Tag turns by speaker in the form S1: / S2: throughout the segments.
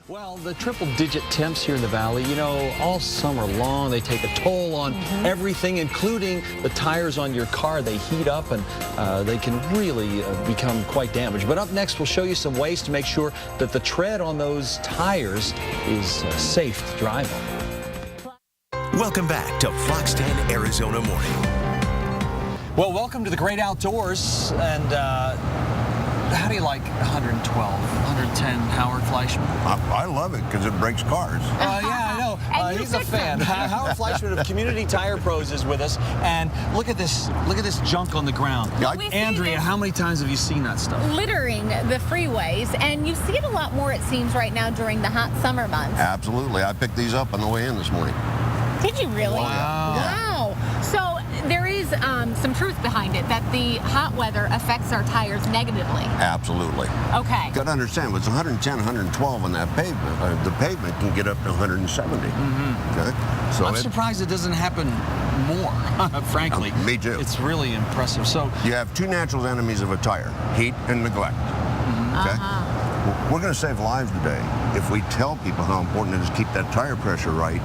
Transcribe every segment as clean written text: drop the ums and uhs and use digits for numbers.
S1: Well, the triple-digit temps here in the valley, you know, all summer long, they take a toll on everything, including the tires on your car. They heat up and they can really become quite damaged. But up next, we'll show you some ways to make sure that the tread on those tires is safe to drive on.
S2: Welcome back to Fox 10 Arizona Morning.
S1: Well, welcome to the great outdoors. And how do you like 112, 110 Howard Fleischman?
S3: I love it because it breaks cars.
S1: Yeah, I know. He's a fan. Howard Fleischman of Community Tire Pros is with us, and look at this junk on the ground.
S3: Yeah,
S1: Andrea, how many times have you seen that stuff?
S4: Littering the freeways, and you see it a lot more, it seems, right now during the hot summer months.
S3: Absolutely. I picked these up on the way in this morning.
S4: Did you really?
S1: Wow.
S4: Wow. So there is some truth behind it, that the hot weather affects our tires negatively.
S3: Absolutely.
S4: Okay.
S3: Got to understand, it's 110, 112 on that pavement. The pavement can get up to 170. Okay? So
S1: I'm surprised it doesn't happen more, frankly.
S3: Me too.
S1: It's really impressive. So
S3: you have two natural enemies of a tire, heat and neglect. Okay? We're going to save lives today if we tell people how important it is to keep that tire pressure right,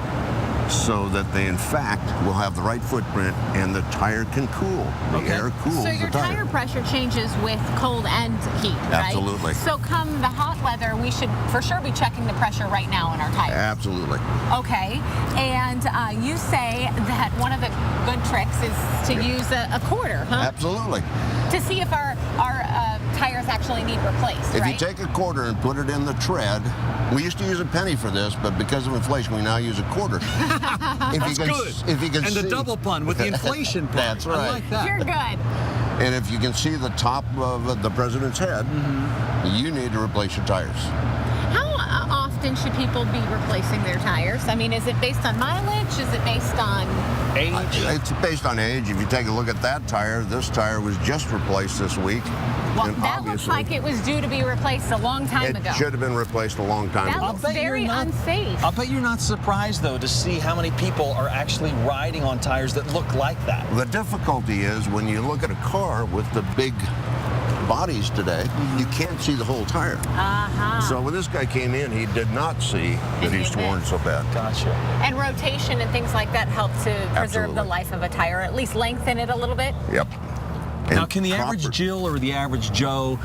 S3: so that they, in fact, will have the right footprint and the tire can cool. The air cools
S4: So your
S3: the tire.
S4: tire pressure changes with cold and heat, right?
S3: Absolutely.
S4: So come the hot weather, we should for sure be checking the pressure right now in our tires.
S3: Absolutely.
S4: Okay. And you say that one of the good tricks is to use a quarter, huh?
S3: Absolutely.
S4: To see if our tires actually need replaced,
S3: If
S4: right?
S3: you take a quarter and put it in the tread, we used to use a penny for this, but because of inflation, we now use a quarter.
S1: That's good.
S3: If you can
S1: and
S3: see,
S1: the double pun with the inflation part.
S3: That's right.
S1: I like that.
S4: You're good.
S3: And if you can see the top of the president's head, you need to replace your tires.
S4: How often should people be replacing their tires? I mean, is it based on mileage? Is it based on
S1: Age?
S3: It's based on age. If you take a look at that tire, this tire was just replaced this week.
S4: Well,
S3: and
S4: that looks like it was due to be replaced a long time ago.
S3: It should have been replaced a long time
S4: That
S3: ago.
S4: looks very unsafe.
S1: I'll bet you're not surprised, though, to see how many people are actually riding on tires that look like that.
S3: The difficulty is when you look at a car with the big bodies today, you can't see the whole tire. So when this guy came in, he did not see that he's torn so bad.
S1: Gotcha.
S4: And rotation and things like that help to preserve the
S3: Absolutely.
S4: life of a tire, at least lengthen it a little bit.
S3: Yep.
S1: Now,
S3: And
S1: can the average
S3: proper-
S1: Jill or the average Joe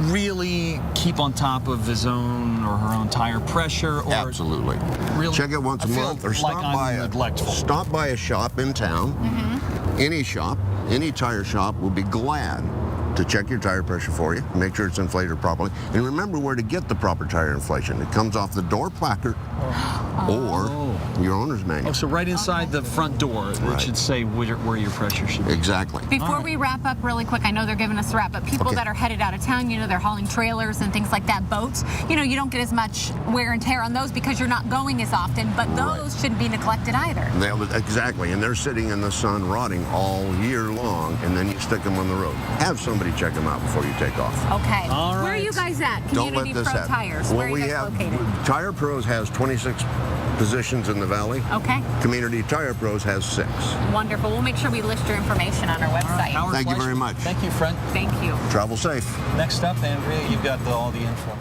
S1: really keep on top of his own or her own tire pressure? Or
S3: Absolutely.
S1: Really?
S3: Check it once
S1: I
S3: a
S1: feel
S3: month or
S1: like
S3: stop
S1: I'm
S3: by
S1: neglectful.
S3: stop by a shop in town. Any shop, any tire shop will be glad to check your tire pressure for you, make sure it's inflated properly, and remember where to get the proper tire inflation. It comes off the door placard or your owner's manual.
S1: Oh, so right inside the front door, it
S3: Right.
S1: should say where your pressure should be.
S3: Exactly.
S4: Before we wrap up really quick, I know they're giving us a wrap, but people
S3: Okay.
S4: that are headed out of town, you know, they're hauling trailers and things like that, boats, you know, you don't get as much wear and tear on those because you're not going as often, but those shouldn't be neglected either.
S3: Exactly, and they're sitting in the sun rotting all year long, and then you stick them on the road. Have somebody check them out before you take off.
S4: Okay.
S1: All
S4: Where are
S1: right.
S4: you guys at?
S3: Don't
S4: Community
S3: let this
S4: Pro
S3: happen.
S4: Tires.
S3: Well,
S4: Where are you
S3: we
S4: guys
S3: have
S4: located?
S3: Tire Pros has 26 positions in the valley.
S4: Okay.
S3: Community Tire Pros has 6.
S4: Wonderful. We'll make sure we list your information on our website.
S1: Howard
S3: Thank you very
S1: Fleischman.
S3: much.
S1: Thank you, friend.
S4: Thank you.
S3: Travel safe.
S1: Next up, Andrea, you've got all the info.